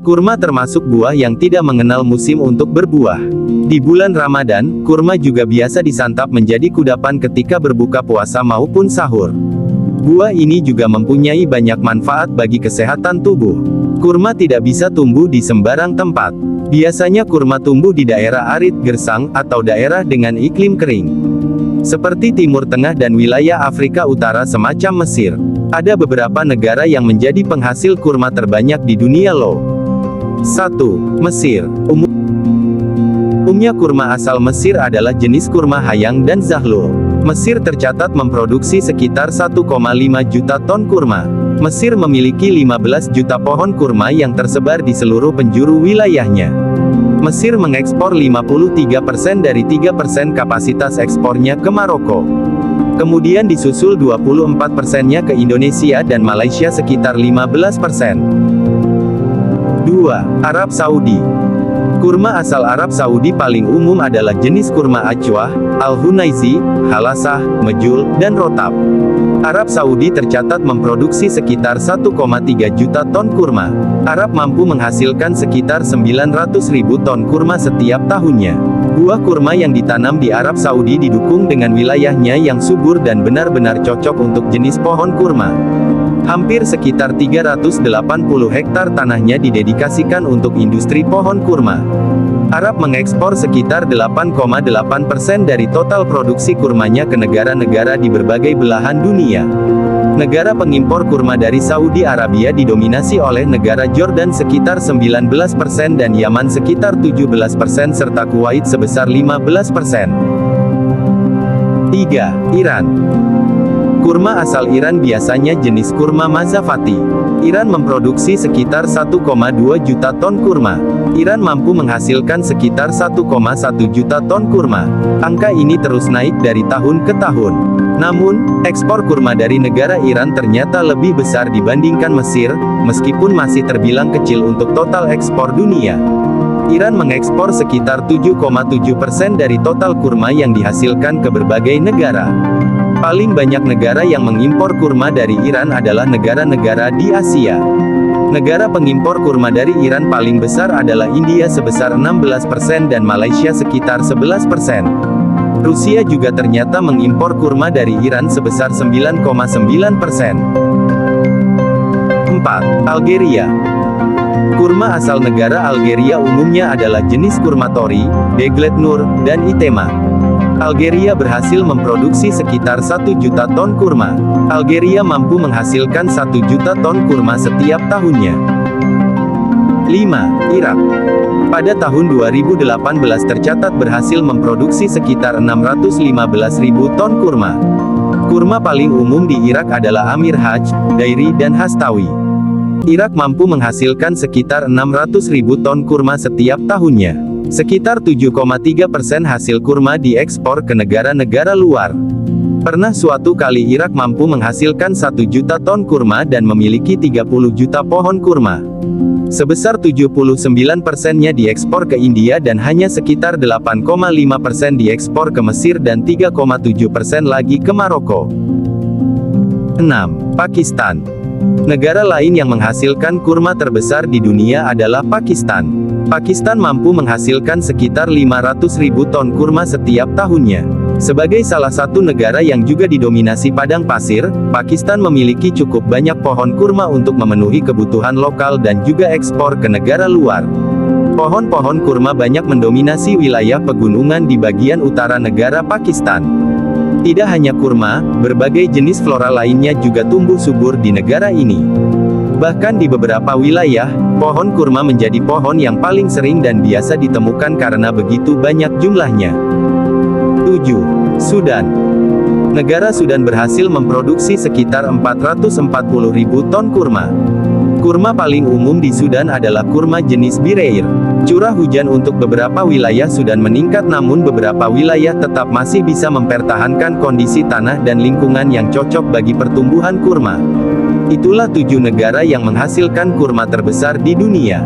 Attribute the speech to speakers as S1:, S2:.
S1: Kurma termasuk buah yang tidak mengenal musim untuk berbuah. Di bulan Ramadan, kurma juga biasa disantap menjadi kudapan ketika berbuka puasa maupun sahur. Buah ini juga mempunyai banyak manfaat bagi kesehatan tubuh. Kurma tidak bisa tumbuh di sembarang tempat. Biasanya kurma tumbuh di daerah arid gersang, atau daerah dengan iklim kering. Seperti Timur Tengah dan wilayah Afrika Utara semacam Mesir. Ada beberapa negara yang menjadi penghasil kurma terbanyak di dunia loh. 1. Mesir. Umumnya kurma asal Mesir adalah jenis kurma hayang dan zahlul. Mesir tercatat memproduksi sekitar 1,5 juta ton kurma. Mesir memiliki 15 juta pohon kurma yang tersebar di seluruh penjuru wilayahnya. Mesir mengekspor 53% dari 3% kapasitas ekspornya ke Maroko. Kemudian disusul 24%-nya ke Indonesia dan Malaysia sekitar 15%. 2. Arab Saudi. Kurma asal Arab Saudi paling umum adalah jenis kurma Ajwa, Al-Hunaizi, Halasah, Mejul, dan Rotab. Arab Saudi tercatat memproduksi sekitar 1,3 juta ton kurma. Arab mampu menghasilkan sekitar 900.000 ton kurma setiap tahunnya. Buah kurma yang ditanam di Arab Saudi didukung dengan wilayahnya yang subur dan benar-benar cocok untuk jenis pohon kurma. Hampir sekitar 380 hektar tanahnya didedikasikan untuk industri pohon kurma. Arab mengekspor sekitar 8,8% dari total produksi kurmanya ke negara-negara di berbagai belahan dunia. Negara pengimpor kurma dari Saudi Arabia didominasi oleh negara Jordan sekitar 19% dan Yaman sekitar 17% serta Kuwait sebesar 15%. 3. Iran. Kurma asal Iran biasanya jenis kurma Mazavati. Iran memproduksi sekitar 1,2 juta ton kurma. Iran mampu menghasilkan sekitar 1,1 juta ton kurma. Angka ini terus naik dari tahun ke tahun. Namun, ekspor kurma dari negara Iran ternyata lebih besar dibandingkan Mesir, meskipun masih terbilang kecil untuk total ekspor dunia. Iran mengekspor sekitar 7,7% dari total kurma yang dihasilkan ke berbagai negara. Paling banyak negara yang mengimpor kurma dari Iran adalah negara-negara di Asia. Negara pengimpor kurma dari Iran paling besar adalah India sebesar 16% dan Malaysia sekitar 11%. Rusia juga ternyata mengimpor kurma dari Iran sebesar 9,9%. 4. Algeria. Kurma asal negara Algeria umumnya adalah jenis kurma Tori, Deglet Nur, dan Itema. Algeria berhasil memproduksi sekitar 1 juta ton kurma. Algeria mampu menghasilkan 1 juta ton kurma setiap tahunnya. 5. Irak. Pada tahun 2018 tercatat berhasil memproduksi sekitar 615.000 ton kurma. Kurma paling umum di Irak adalah Amir Haj, Dairi dan Hastawi. Irak mampu menghasilkan sekitar 600.000 ton kurma setiap tahunnya. Sekitar 7,3% hasil kurma diekspor ke negara-negara luar. Pernah suatu kali Irak mampu menghasilkan 1 juta ton kurma dan memiliki 30 juta pohon kurma. Sebesar 79%-nya diekspor ke India dan hanya sekitar 8,5% diekspor ke Mesir dan 3,7% lagi ke Maroko. 6. Pakistan. Negara lain yang menghasilkan kurma terbesar di dunia adalah Pakistan. Pakistan mampu menghasilkan sekitar 500.000 ton kurma setiap tahunnya. Sebagai salah satu negara yang juga didominasi padang pasir, Pakistan memiliki cukup banyak pohon kurma untuk memenuhi kebutuhan lokal dan juga ekspor ke negara luar. Pohon-pohon kurma banyak mendominasi wilayah pegunungan di bagian utara negara Pakistan. Tidak hanya kurma, berbagai jenis flora lainnya juga tumbuh subur di negara ini. Bahkan di beberapa wilayah, pohon kurma menjadi pohon yang paling sering dan biasa ditemukan karena begitu banyak jumlahnya. 7. Sudan. Negara Sudan berhasil memproduksi sekitar 440.000 ton kurma. Kurma paling umum di Sudan adalah kurma jenis Bireir. Curah hujan untuk beberapa wilayah Sudan meningkat namun beberapa wilayah tetap masih bisa mempertahankan kondisi tanah dan lingkungan yang cocok bagi pertumbuhan kurma. Itulah 7 negara yang menghasilkan kurma terbesar di dunia.